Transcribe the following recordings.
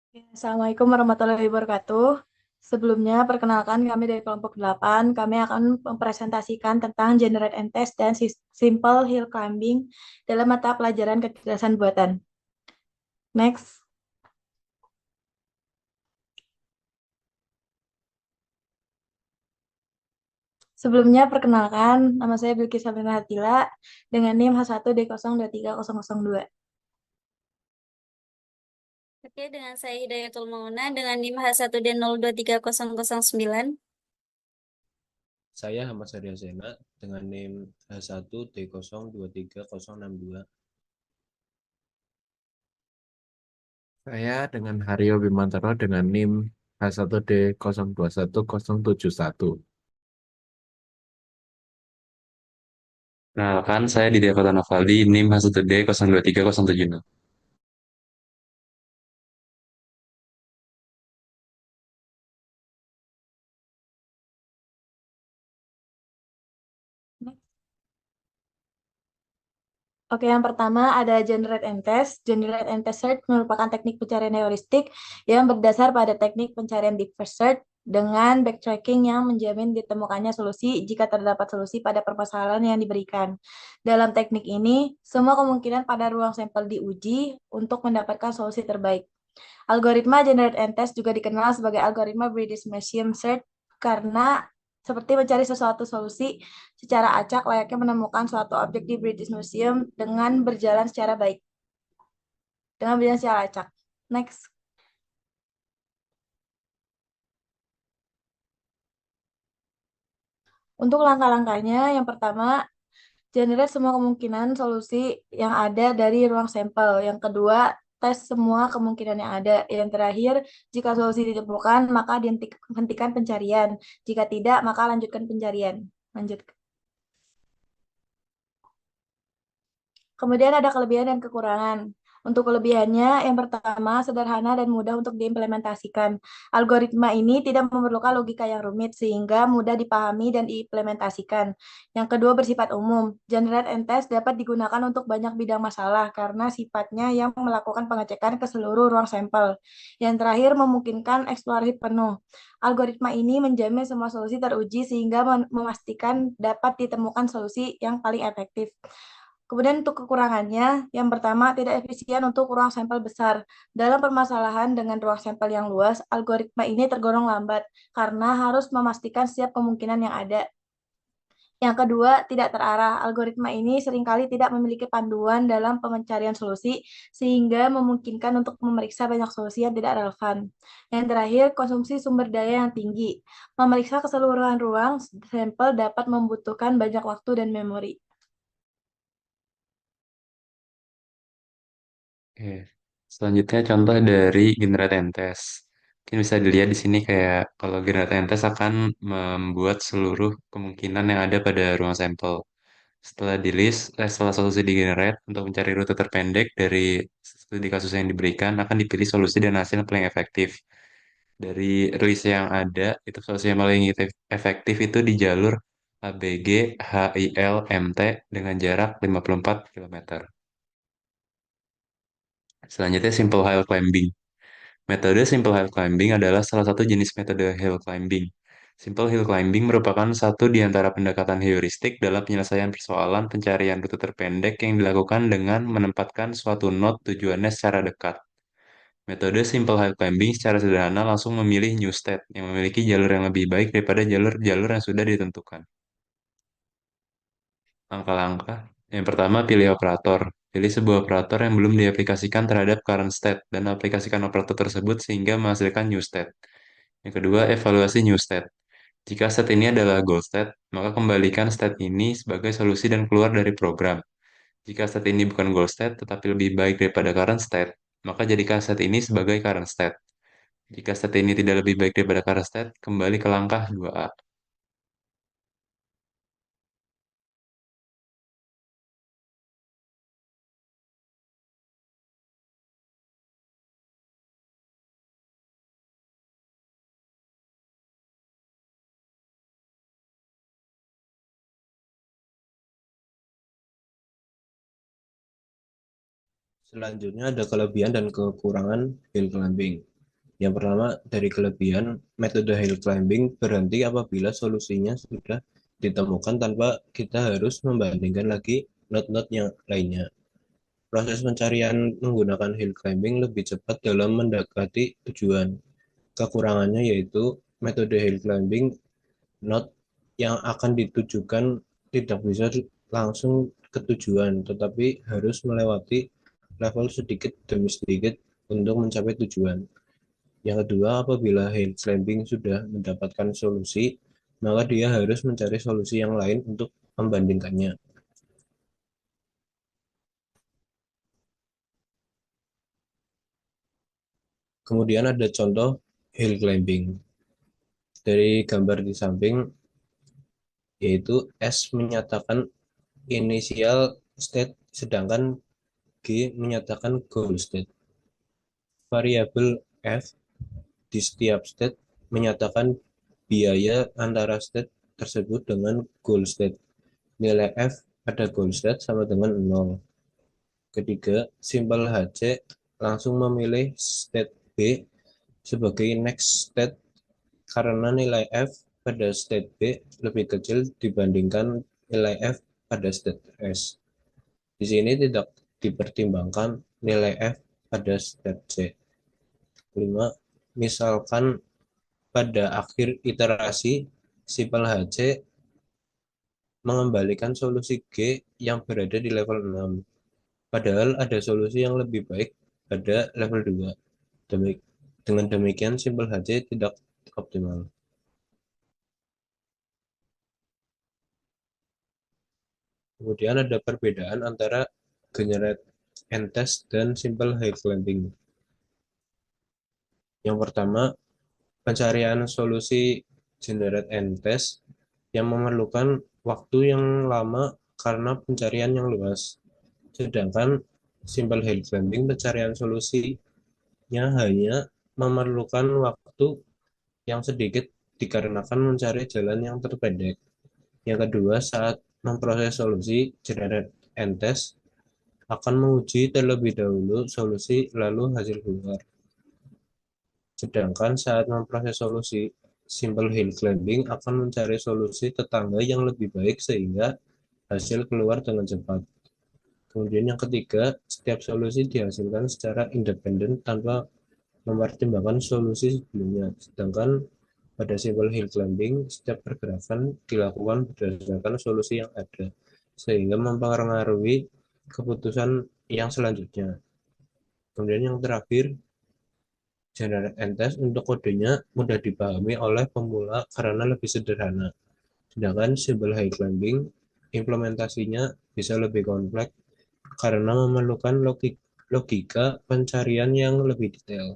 Assalamualaikum warahmatullahi wabarakatuh. Sebelumnya, perkenalkan kami dari kelompok 8. Kami akan mempresentasikan tentang Generate and Test dan Simple Hill Climbing dalam mata pelajaran kecerdasan buatan. Next. Sebelumnya, perkenalkan, nama saya Bilqis Sabrina Hatila dengan NIM H1D023002. Oke, dengan saya Hidayatul Mauna dengan NIM H1D023009. Saya Ahmad Surya Sena dengan NIM H1D023062. Saya dengan Haryo Bimantoro dengan NIM H1D021071. Kenalkan, saya Didia Kota Novaldi, NIM H1D023076. Next. Oke, yang pertama ada Generate and Test. Generate and Test Search merupakan teknik pencarian heuristik yang berdasar pada teknik pencarian deep first search dengan backtracking yang menjamin ditemukannya solusi jika terdapat solusi pada permasalahan yang diberikan. Dalam teknik ini, semua kemungkinan pada ruang sampel diuji untuk mendapatkan solusi terbaik. Algoritma Generate and Test juga dikenal sebagai algoritma British Museum Search karena seperti mencari sesuatu solusi secara acak layaknya menemukan suatu objek di British Museum dengan berjalan secara baik, dengan berjalan secara acak. Next. Untuk langkah-langkahnya, yang pertama, generate semua kemungkinan solusi yang ada dari ruang sampel. Yang kedua, tes semua kemungkinan yang ada. Yang terakhir, jika solusi ditemukan, maka dihentikan pencarian. Jika tidak, maka lanjutkan pencarian. Lanjut. Kemudian ada kelebihan dan kekurangan. Untuk kelebihannya, yang pertama, sederhana dan mudah untuk diimplementasikan. Algoritma ini tidak memerlukan logika yang rumit, sehingga mudah dipahami dan diimplementasikan. Yang kedua, bersifat umum. Generate and Test dapat digunakan untuk banyak bidang masalah, karena sifatnya yang melakukan pengecekan ke seluruh ruang sampel. Yang terakhir, memungkinkan eksplorasi penuh. Algoritma ini menjamin semua solusi teruji, sehingga memastikan dapat ditemukan solusi yang paling efektif. Kemudian untuk kekurangannya, yang pertama tidak efisien untuk ruang sampel besar. Dalam permasalahan dengan ruang sampel yang luas, algoritma ini tergolong lambat karena harus memastikan setiap kemungkinan yang ada. Yang kedua, tidak terarah. Algoritma ini seringkali tidak memiliki panduan dalam pencarian solusi, sehingga memungkinkan untuk memeriksa banyak solusi yang tidak relevan. Yang terakhir, konsumsi sumber daya yang tinggi. Memeriksa keseluruhan ruang sampel dapat membutuhkan banyak waktu dan memori. Oke. Selanjutnya contoh dari generate and test. Mungkin bisa dilihat di sini kayak kalau generate and test akan membuat seluruh kemungkinan yang ada pada ruang sampel. Setelah solusi di generate untuk mencari rute terpendek dari studi kasus yang diberikan, akan dipilih solusi dan hasil yang paling efektif. Dari list yang ada, itu solusi yang paling efektif itu di jalur ABG HIL MT dengan jarak 54 km. Selanjutnya Simple Hill Climbing. Metode Simple Hill Climbing adalah salah satu jenis metode hill climbing. Simple Hill Climbing merupakan satu di antara pendekatan heuristik dalam penyelesaian persoalan pencarian rute terpendek yang dilakukan dengan menempatkan suatu node tujuannya secara dekat. Metode Simple Hill Climbing secara sederhana langsung memilih new state yang memiliki jalur yang lebih baik daripada jalur-jalur yang sudah ditentukan. Langkah-langkah. Yang pertama, pilih operator. Pilih sebuah operator yang belum diaplikasikan terhadap current state dan aplikasikan operator tersebut sehingga menghasilkan new state. Yang kedua, evaluasi new state. Jika state ini adalah goal state, maka kembalikan state ini sebagai solusi dan keluar dari program. Jika state ini bukan goal state tetapi lebih baik daripada current state, maka jadikan state ini sebagai current state. Jika state ini tidak lebih baik daripada current state, kembali ke langkah 2A. Selanjutnya ada kelebihan dan kekurangan hill climbing. Yang pertama, dari kelebihan, metode hill climbing berhenti apabila solusinya sudah ditemukan tanpa kita harus membandingkan lagi not-not yang lainnya. Proses pencarian menggunakan hill climbing lebih cepat dalam mendekati tujuan. Kekurangannya yaitu metode hill climbing not yang akan ditujukan tidak bisa langsung ke tujuan, tetapi harus melewati level sedikit demi sedikit untuk mencapai tujuan. Yang kedua, apabila hill climbing sudah mendapatkan solusi, maka dia harus mencari solusi yang lain untuk membandingkannya. Kemudian ada contoh hill climbing. Dari gambar di samping, yaitu S menyatakan initial state, sedangkan G menyatakan goal state. Variabel F di setiap state menyatakan biaya antara state tersebut dengan goal state. Nilai F pada goal state sama dengan 0. Ketiga, simpel HC langsung memilih state B sebagai next state karena nilai F pada state B lebih kecil dibandingkan nilai F pada state S. Di sini tidak dipertimbangkan nilai F pada state C. 5. Misalkan pada akhir iterasi, simpel HC mengembalikan solusi G yang berada di level 6. Padahal ada solusi yang lebih baik pada level 2. Dengan demikian, simpel HC tidak optimal. Kemudian ada perbedaan antara generate and test dan simple hill climbing. Yang pertama, pencarian solusi generate and test yang memerlukan waktu yang lama karena pencarian yang luas. Sedangkan simple hill climbing pencarian solusinya hanya memerlukan waktu yang sedikit dikarenakan mencari jalan yang terpendek. Yang kedua, saat memproses solusi generate and test akan menguji terlebih dahulu solusi lalu hasil keluar. Sedangkan saat memproses solusi simple hill climbing akan mencari solusi tetangga yang lebih baik sehingga hasil keluar dengan cepat. Kemudian yang ketiga, setiap solusi dihasilkan secara independen tanpa mempertimbangkan solusi sebelumnya. Sedangkan pada simple hill climbing, setiap pergerakan dilakukan berdasarkan solusi yang ada, sehingga mempengaruhi keputusan yang selanjutnya. Kemudian yang terakhir, generate and test untuk kodenya mudah dipahami oleh pemula karena lebih sederhana. Sedangkan simple hill climbing, implementasinya bisa lebih kompleks karena memerlukan logika pencarian yang lebih detail.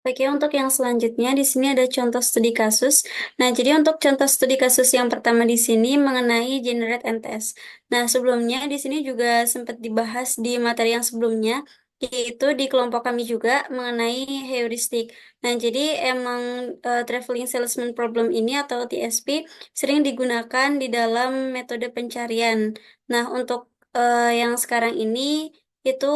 Oke, untuk yang selanjutnya di sini ada contoh studi kasus. Nah, jadi untuk contoh studi kasus yang pertama di sini mengenai generate and test. Nah, sebelumnya di sini juga sempat dibahas di materi yang sebelumnya, yaitu di kelompok kami juga mengenai heuristik. Nah, jadi emang traveling salesman problem ini atau TSP sering digunakan di dalam metode pencarian. Nah, untuk yang sekarang ini itu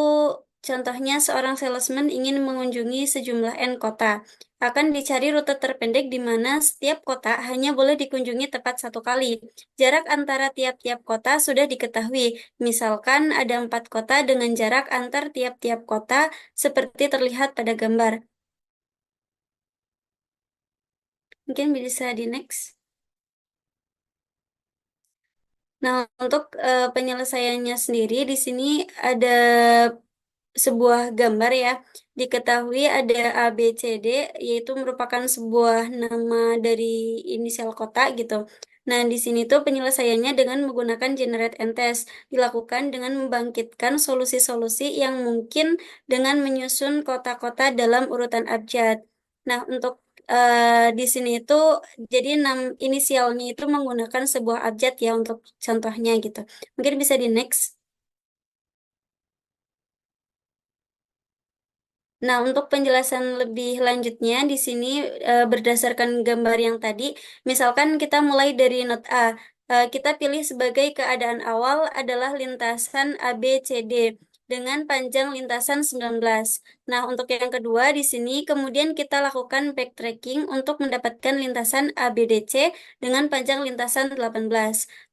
contohnya, seorang salesman ingin mengunjungi sejumlah N kota. Akan dicari rute terpendek di mana setiap kota hanya boleh dikunjungi tepat satu kali. Jarak antara tiap-tiap kota sudah diketahui. Misalkan ada 4 kota dengan jarak antar tiap-tiap kota seperti terlihat pada gambar. Mungkin bisa di next. Nah, untuk penyelesaiannya sendiri di sini ada sebuah gambar ya. Diketahui ada A, B, C, D, yaitu merupakan sebuah nama dari inisial kota gitu. Nah, di sini tuh penyelesaiannya dengan menggunakan generate and test. Dilakukan dengan membangkitkan solusi-solusi yang mungkin dengan menyusun kota-kota dalam urutan abjad. Nah, untuk di sini itu jadi inisialnya itu menggunakan sebuah abjad ya untuk contohnya gitu. Mungkin bisa di next. Nah, untuk penjelasan lebih lanjutnya di sini berdasarkan gambar yang tadi, misalkan kita mulai dari not A. kita pilih sebagai keadaan awal adalah lintasan ABCD dengan panjang lintasan 19. Nah, untuk yang kedua di sini kemudian kita lakukan backtracking untuk mendapatkan lintasan ABDC dengan panjang lintasan 18.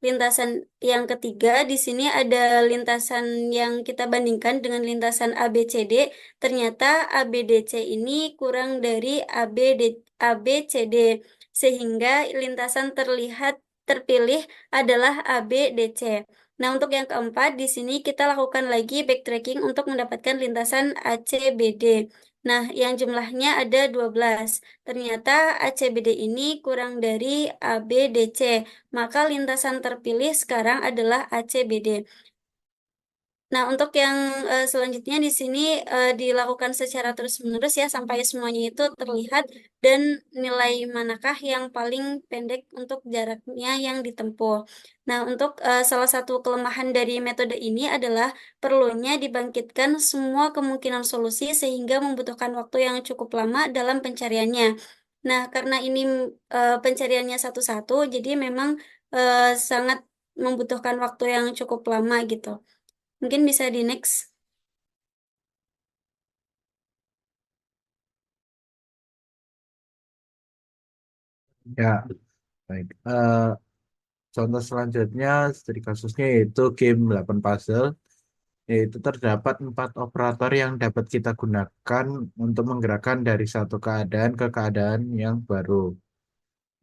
Lintasan yang ketiga di sini ada lintasan yang kita bandingkan dengan lintasan ABCD. Ternyata ABDC ini kurang dari ABCD sehingga lintasan terpilih adalah ABDC. Nah, untuk yang keempat, di sini kita lakukan lagi backtracking untuk mendapatkan lintasan ACBD. Nah, yang jumlahnya ada 12. Ternyata ACBD ini kurang dari ABDC, maka lintasan terpilih sekarang adalah ACBD. Nah, untuk yang selanjutnya di sini dilakukan secara terus-menerus ya sampai semuanya itu terlihat dan nilai manakah yang paling pendek untuk jaraknya yang ditempuh. Nah, untuk salah satu kelemahan dari metode ini adalah perlunya dibangkitkan semua kemungkinan solusi sehingga membutuhkan waktu yang cukup lama dalam pencariannya. Nah, karena ini pencariannya satu-satu, jadi memang sangat membutuhkan waktu yang cukup lama gitu. Mungkin bisa di next. Ya, baik. Contoh selanjutnya studi kasusnya yaitu game 8 puzzle, yaitu terdapat 4 operator yang dapat kita gunakan untuk menggerakkan dari satu keadaan ke keadaan yang baru.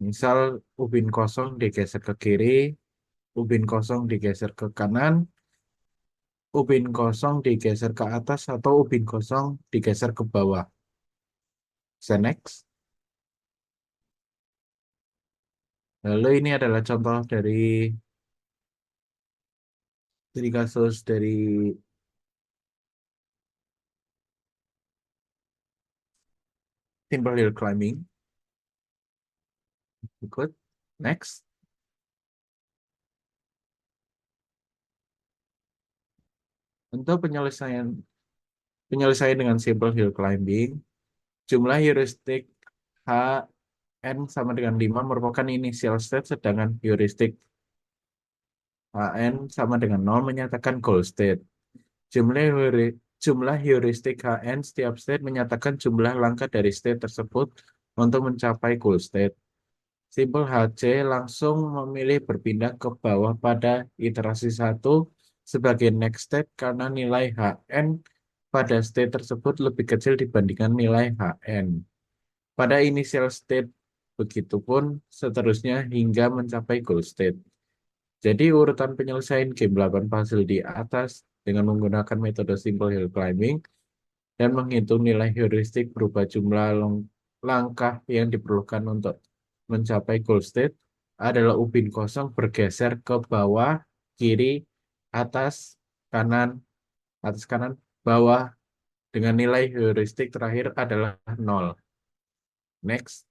Misal ubin kosong digeser ke kiri, ubin kosong digeser ke kanan, ubin kosong digeser ke atas, atau ubin kosong digeser ke bawah. Bisa next. Lalu ini adalah contoh dari kasus dari simple hill climbing. Ikut. Next. Untuk penyelesaian dengan simple hill climbing, jumlah heuristik H n sama dengan 5 merupakan initial state, sedangkan heuristik Hn sama dengan 0 menyatakan goal state. Jumlah heuristik Hn setiap state menyatakan jumlah langkah dari state tersebut untuk mencapai goal state. Simpel HC langsung memilih berpindah ke bawah pada iterasi 1 sebagai next state karena nilai Hn pada state tersebut lebih kecil dibandingkan nilai Hn. Pada initial state, begitupun seterusnya hingga mencapai goal state. Jadi urutan penyelesaian game 8 puzzle di atas dengan menggunakan metode simple hill climbing dan menghitung nilai heuristik berupa jumlah langkah yang diperlukan untuk mencapai goal state adalah ubin kosong bergeser ke bawah, kiri, kanan, atas kanan, bawah dengan nilai heuristik terakhir adalah 0. Next.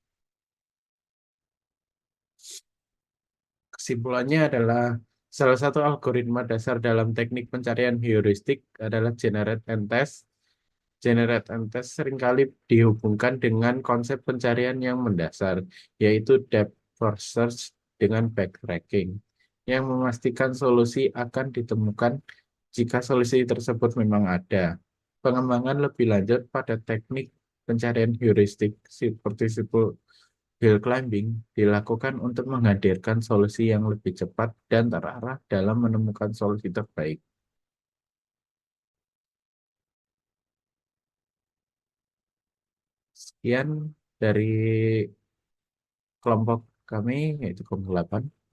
Kesimpulannya adalah salah satu algoritma dasar dalam teknik pencarian heuristik adalah generate and test. Generate and test seringkali dihubungkan dengan konsep pencarian yang mendasar, yaitu depth first search dengan backtracking, yang memastikan solusi akan ditemukan jika solusi tersebut memang ada. Pengembangan lebih lanjut pada teknik pencarian heuristik seperti hill climbing dilakukan untuk menghadirkan solusi yang lebih cepat dan terarah dalam menemukan solusi terbaik. Sekian dari kelompok kami, yaitu kelompok 8.